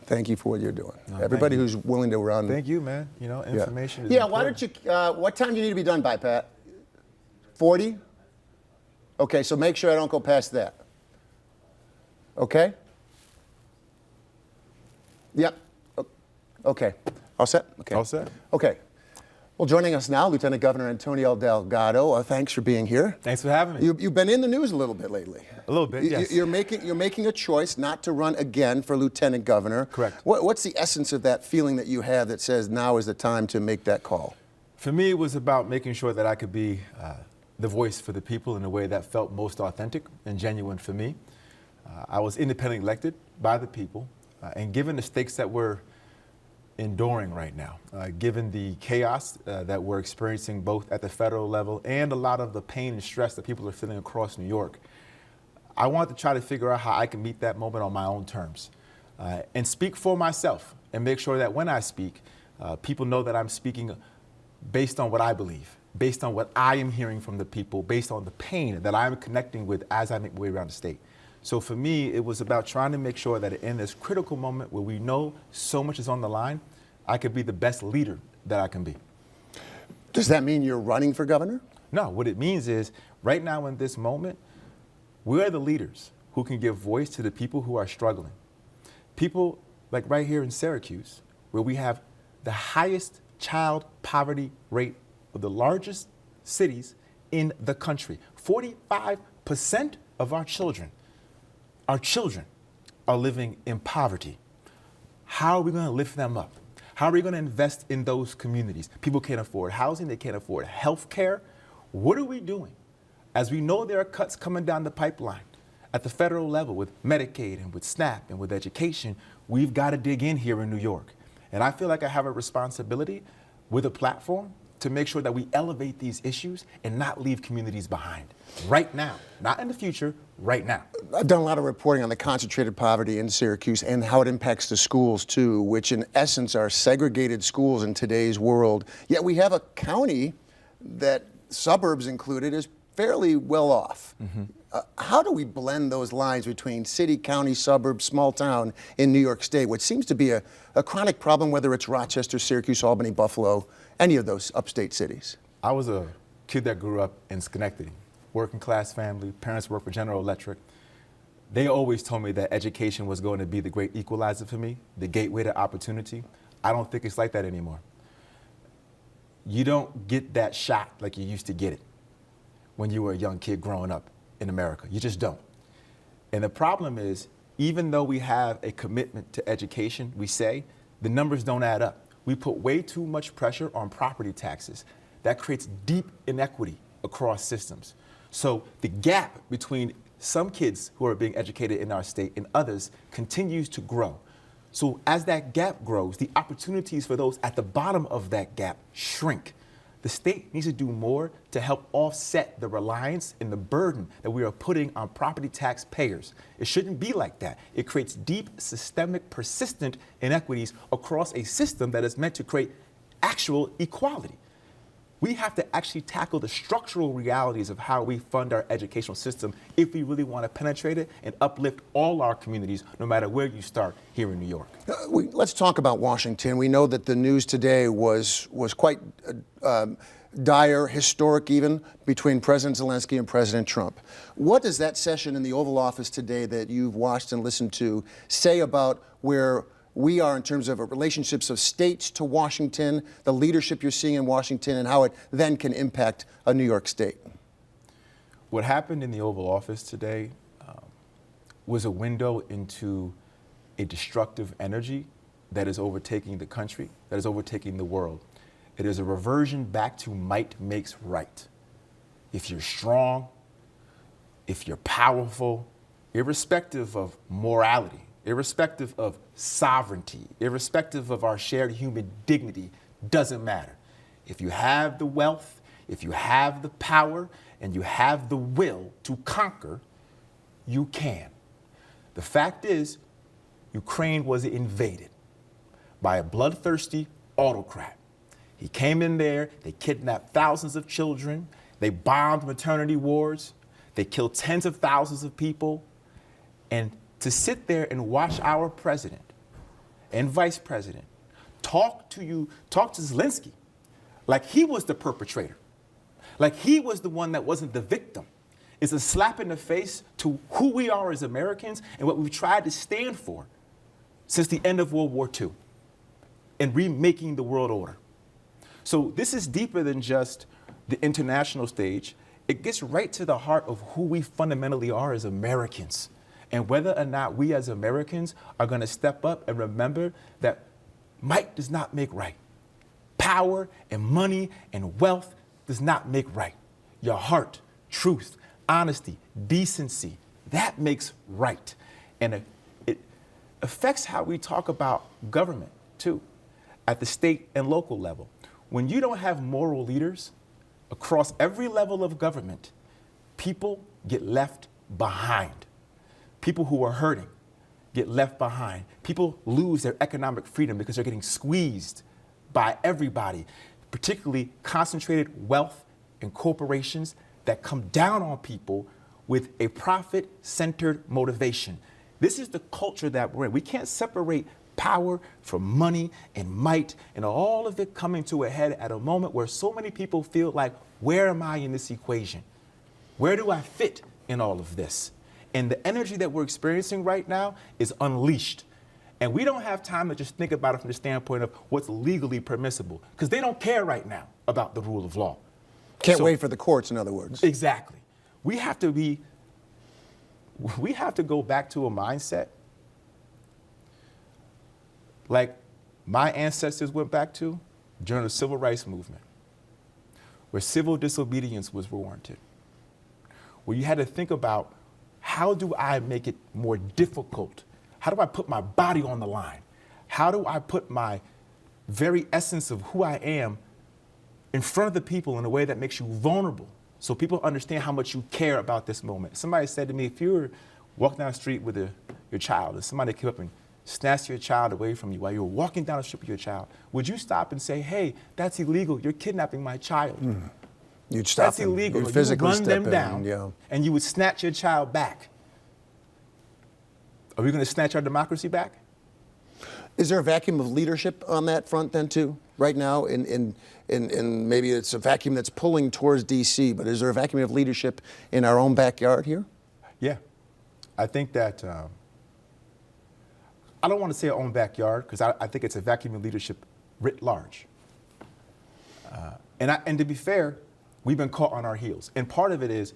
thank you for what you're doing. No, Everybody who's willing to run. Thank you, man. You know, information is Yeah, important. why don't you, what time do you need to be done by, Pat? 40? Okay, so make sure I don't go past that. Okay? Yep. Okay. All set? Okay. All set. Okay. Well, joining us now, Lieutenant Governor Antonio Delgado. Thanks for being here. Thanks for having me. You've been in the news a little bit lately. A little bit, yes. You're making a choice not to run again for Lieutenant Governor. Correct. What's the essence of that feeling that you have that says now is the time to make that call? For me, it was about making sure that I could be the voice for the people in a way that felt most authentic and genuine for me. I was independently elected by the people, and given the stakes that we're enduring right now, given the chaos that we're experiencing both at the federal level and a lot of the pain and stress that people are feeling across New York, I wanted to try to figure out how I can meet that moment on my own terms and speak for myself and make sure that when I speak, people know that I'm speaking based on what I believe, based on what I am hearing from the people, based on the pain that I'm connecting with as I make my way around the state. So for me, it was about trying to make sure that in this critical moment where we know so much is on the line, I could be the best leader that I can be. Does that mean you're running for governor? No, what it means is right now in this moment, we're the leaders who can give voice to the people who are struggling. People like right here in Syracuse, where we have the highest child poverty rate of the largest cities in the country. 45% of our children are living in poverty. How are we going to lift them up? How are we going to invest in those communities? People can't afford housing, they can't afford health care. What are we doing? As we know there are cuts coming down the pipeline at the federal level with Medicaid and with SNAP and with education, we've got to dig in here in New York. And I feel like I have a responsibility with a platform to make sure that we elevate these issues and not leave communities behind. Right now, not in the future, right now. I've done a lot of reporting on the concentrated poverty in Syracuse and how it impacts the schools too, which in essence are segregated schools in today's world. Yet we have a county that, suburbs included, is fairly well off. Mm-hmm. How do we blend those lines between city, county, suburb, small town in New York State, which seems to be a chronic problem, whether it's Rochester, Syracuse, Albany, Buffalo, any of those upstate cities? I was a kid that grew up in Schenectady, working class family, parents worked for General Electric. They always told me that education was going to be the great equalizer for me, the gateway to opportunity. I don't think it's like that anymore. You don't get that shot like you used to get it when you were a young kid growing up in America. You just don't. And the problem is, even though we have a commitment to education, we say, the numbers don't add up. We put way too much pressure on property taxes. That creates deep inequity across systems. So the gap between some kids who are being educated in our state and others continues to grow. So as that gap grows, the opportunities for those at the bottom of that gap shrink. The state needs to do more to help offset the reliance and the burden that we are putting on property tax payers. It shouldn't be like that. It creates deep, systemic, persistent inequities across a system that is meant to create actual equality. We have to actually tackle the structural realities of how we fund our educational system if we really want to penetrate it and uplift all our communities, no matter where you start here in New York. Let's talk about Washington. We know that the news today was quite dire, historic even, between President Zelensky and President Trump. What does that session in the Oval Office today that you've watched and listened to say about where we are in terms of relationships of states to Washington, the leadership you're seeing in Washington, and how it then can impact a New York State? What happened in the Oval Office today was a window into a destructive energy that is overtaking the country, that is overtaking the world. It is a reversion back to might makes right. If you're strong, if you're powerful, irrespective of morality, irrespective of sovereignty, irrespective of our shared human dignity, doesn't matter. If you have the wealth, if you have the power, and you have the will to conquer, you can. The fact is, Ukraine was invaded by a bloodthirsty autocrat. He came in there, they kidnapped thousands of children, they bombed maternity wards, they killed tens of thousands of people, and to sit there and watch our president and vice president talk to Zelensky like he was the perpetrator, like he was the one that wasn't the victim, is a slap in the face to who we are as Americans and what we've tried to stand for since the end of World War II and remaking the world order. So this is deeper than just the international stage. It gets right to the heart of who we fundamentally are as Americans and whether or not we as Americans are going to step up and remember that might does not make right. Power and money and wealth does not make right. Your heart, truth, honesty, decency, that makes right. And it affects how we talk about government too, at the state and local level. When you don't have moral leaders across every level of government, people get left behind. People who are hurting get left behind. People lose their economic freedom because they're getting squeezed by everybody, particularly concentrated wealth and corporations that come down on people with a profit-centered motivation. This is the culture that we're in. We can't separate power from money and might and all of it coming to a head at a moment where so many people feel like, where am I in this equation? Where do I fit in all of this? And the energy that we're experiencing right now is unleashed. And we don't have time to just think about it from the standpoint of what's legally permissible, because they don't care right now about the rule of law. Can't wait for the courts, in other words. Exactly. We have to go back to a mindset like my ancestors went back to during the civil rights movement, where civil disobedience was warranted, where you had to think about, how do I make it more difficult? How do I put my body on the line? How do I put my very essence of who I am in front of the people in a way that makes you vulnerable so people understand how much you care about this moment? Somebody said to me, if you were walking down the street with your child and somebody came up and snatched your child away from you while you were walking down the street with your child, would you stop and say, hey, that's illegal, you're kidnapping my child? You'd stop That's them. illegal. You'd physically you would run them step down, in, yeah. and you would snatch your child back. Are we going to snatch our democracy back? Is there a vacuum of leadership on that front then too, right now? In maybe it's a vacuum that's pulling towards D.C., but is there a vacuum of leadership in our own backyard here? Yeah. I think that, I don't want to say our own backyard, because I think it's a vacuum of leadership writ large. And to be fair, we've been caught on our heels. And part of it is,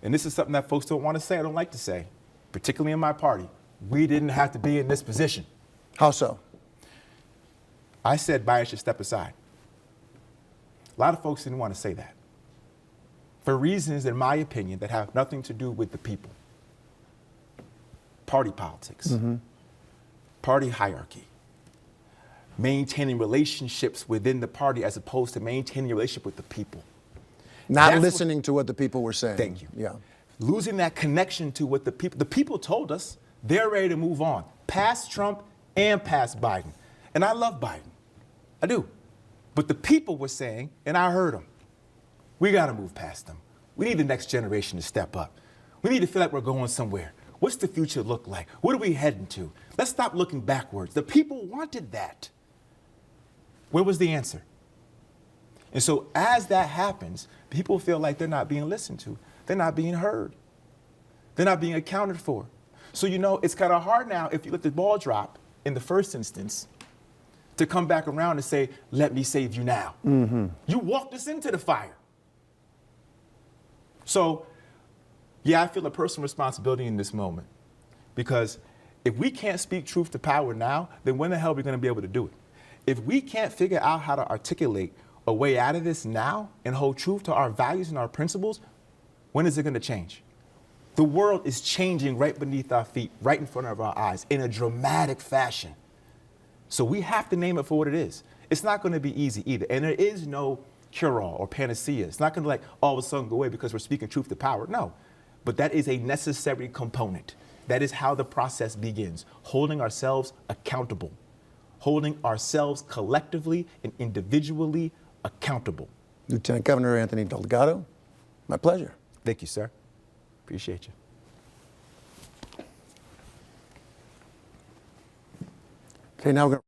and this is something that folks don't want to say, I don't like to say, particularly in my party, we didn't have to be in this position. How so? I said Biden should step aside. A lot of folks didn't want to say that, for reasons, in my opinion, that have nothing to do with the people. Party politics, party hierarchy, maintaining relationships within the party as opposed to maintaining a relationship with the people. Not listening to what the people were saying. Thank you. Yeah. Losing that connection to what the people told us they're ready to move on, past Trump and past Biden. And I love Biden. I do. But the people were saying, and I heard them, we got to move past them. We need the next generation to step up. We need to feel like we're going somewhere. What's the future look like? What are we heading to? Let's stop looking backwards. The people wanted that. Where was the answer? And so as that happens, people feel like they're not being listened to. They're not being heard. They're not being accounted for. So, it's kind of hard now, if you let the ball drop in the first instance, to come back around and say, let me save you now. You walked us into the fire. So, yeah, I feel a personal responsibility in this moment, because if we can't speak truth to power now, then when the hell are we going to be able to do it? If we can't figure out how to articulate a way out of this now and hold truth to our values and our principles, when is it going to change? The world is changing right beneath our feet, right in front of our eyes, in a dramatic fashion. So we have to name it for what it is. It's not going to be easy either. And there is no cure-all or panacea. It's not going to all of a sudden go away because we're speaking truth to power. No. But that is a necessary component. That is how the process begins, holding ourselves accountable, holding ourselves collectively and individually accountable. Lieutenant Governor Anthony Delgado, my pleasure. Thank you, sir. Appreciate you. Okay, now we're going to